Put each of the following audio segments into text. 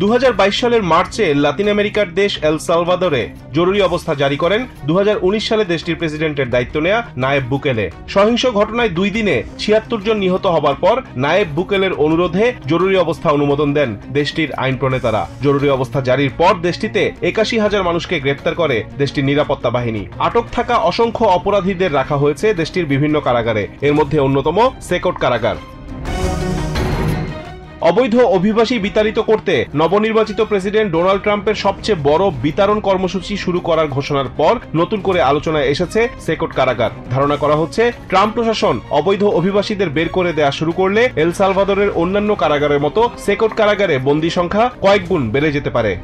2022 সালের মার্চে লাতিন আমেরিকার দেশ এল সালভাদোরে জরুরি অবস্থা জারি করেন 2019 সালে দেশটির প্রেসিডেন্টের দায়িত্ব নেয়া নায়েব বুকেলে। সহিংস ঘটনায় 2 দিনে 76 জন নিহত হবার পর নায়েব বুকেলের অনুরোধে জরুরি অবস্থা অনুমোদন দেন দেশটির আইন প্রণেতারা। জরুরি অবস্থা জারির পর দেশটিতে 81,000 মানুষকে গ্রেপ্তার করে দেশটির নিরাপত্তা বাহিনী। আটক থাকা অসংখ্য অপরাধীদের রাখা হয়েছে দেশটির বিভিন্ন কারাগারে, এর মধ্যে অন্যতম সেকট কারাগার। অবৈধ অভিবাসী বিতাড়িত করতে নবনির্বাচিত প্রেসিডেন্ট ডোনাল্ড ট্রাম্পের সবচেয়ে বড় বিতাড়ন কর্মসূচি শুরু করার ঘোষণার পর নতুন করে আলোচনায় এসেছে সেকট কারাগার। ধারণা করা হচ্ছে ট্রাম্প প্রশাসন অবৈধ অভিবাসীদের বের করে দেয়া শুরু করলে এল সালভাদোরের অন্যান্য কারাগারের মতো সেকট কারাগারে বন্দী সংখ্যা কয়েক গুণ বেড়ে যেতে পারে।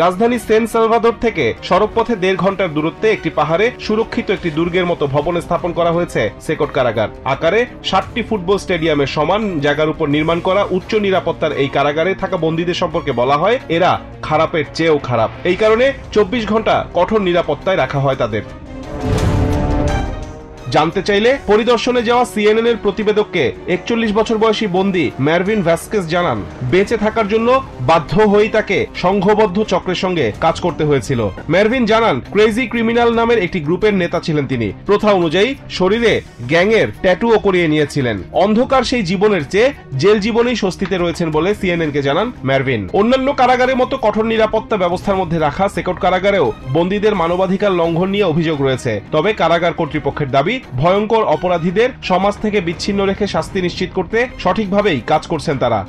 রাজধানী সেন সালভাদোর থেকে সড়কপথে 1.5 ঘন্টার দূরত্বে একটি পাহাড়ে সুরক্ষিত একটি দুর্গের মতো ভবনে স্থাপন করা হয়েছে সেকট কারাগার। আকারে 60টি ফুটবল স্টেডিয়ামের সমান জায়গার উপর নির্মাণ করা উচ্চ নিরাপত্তার এই কারাগারে থাকা বন্দীদের সম্পর্কে বলা হয় এরা খারাপের চেয়েও খারাপ। এই কারণে 24 ঘন্টা কঠোর নিরাপত্তায় রাখা হয় তাদের। জানতে চাইলে পরিদর্শনে যাওয়া সিএনএন এর প্রতিবেদককে 41 বছর বয়সী বন্দী ম্যারভিন ভ্যাসকেস জানান, বেঁচে থাকার জন্য বাধ্য হয়েই তাকে সংঘবদ্ধ চক্রের সঙ্গে কাজ করতে হয়েছিল। ম্যারভিন জানান, ক্রেজি ক্রিমিনাল নামের একটি গ্রুপের নেতা ছিলেন তিনি। প্রথা অনুযায়ী শরীরে গ্যাংয়ের ট্যাটুও করিয়ে নিয়েছিলেন। অন্ধকার সেই জীবনের চেয়ে জেল জীবনেই স্বস্তিতে রয়েছেন বলে সিএনএন কে জানান ম্যারভিন। অন্যান্য কারাগারের মতো কঠোর নিরাপত্তা ব্যবস্থার মধ্যে রাখা সেকট কারাগারেও বন্দীদের মানবাধিকার লঙ্ঘন নিয়ে অভিযোগ রয়েছে। তবে কারাগার কর্তৃপক্ষের দাবি, ভয়ঙ্কর অপরাধীদের সমাজ থেকে বিচ্ছিন্ন রেখে শাস্তি নিশ্চিত করতে সঠিকভাবেই কাজ করছেন তারা।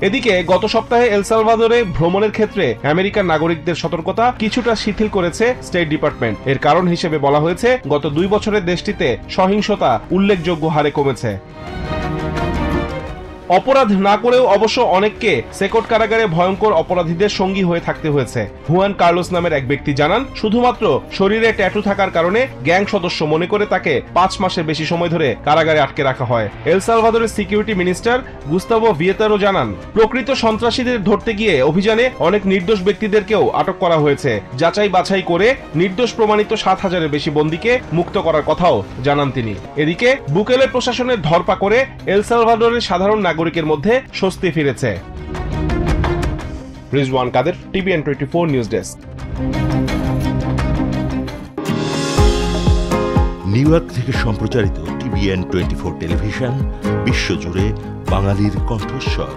এদিকে গত সপ্তাহে এল সালভাদোরে ভ্রমণের ক্ষেত্রে আমেরিকার নাগরিকদের সতর্কতা কিছুটা শিথিল করেছে স্টেট ডিপার্টমেন্ট। এর কারণ হিসেবে বলা হয়েছে, গত 2 বছরে দেশটিতে সহিংসতা উল্লেখযোগ্য হারে কমেছে। অপরাধ না করেও অবশ্য অনেককে সেকট কারাগারে ভয়ঙ্কর অপরাধীদের সঙ্গী হয়ে থাকতে হয়েছে। হুয়ান কার্লোস নামের এক ব্যক্তি জানান, শুধুমাত্র শরীরে ট্যাটু থাকার কারণে গ্যাং সদস্য মনে করে তাকে 5 মাসের বেশি সময় ধরে কারাগারে আটকে রাখা হয়। এল সালভাদোরের সিকিউরিটি মিনিস্টার গুস্তাভো ভিয়েতারো জানান, প্রকৃত সন্ত্রাসীদের ধরতে গিয়ে অভিযানে অনেক নির্দোষ ব্যক্তিদেরকেও আটক করা হয়েছে। যাচাই বাছাই করে নির্দোষ প্রমাণিত 7,000-এর বেশি বন্দীকে মুক্ত করার কথাও জানান তিনি। এদিকে বুকেলে প্রশাসনের ধরপাকড়ে এল সালভাদোরের সাধারণ নাগরিকের মধ্যে স্বস্তি ফিরেছে। রিজওয়ান কাদের, TVN 24 news desk. New York থেকে সম্প্রচারিত টিভিএন 24 টেলিভিশন বিশ্বজুড়ে বাঙালির কণ্ঠস্বর।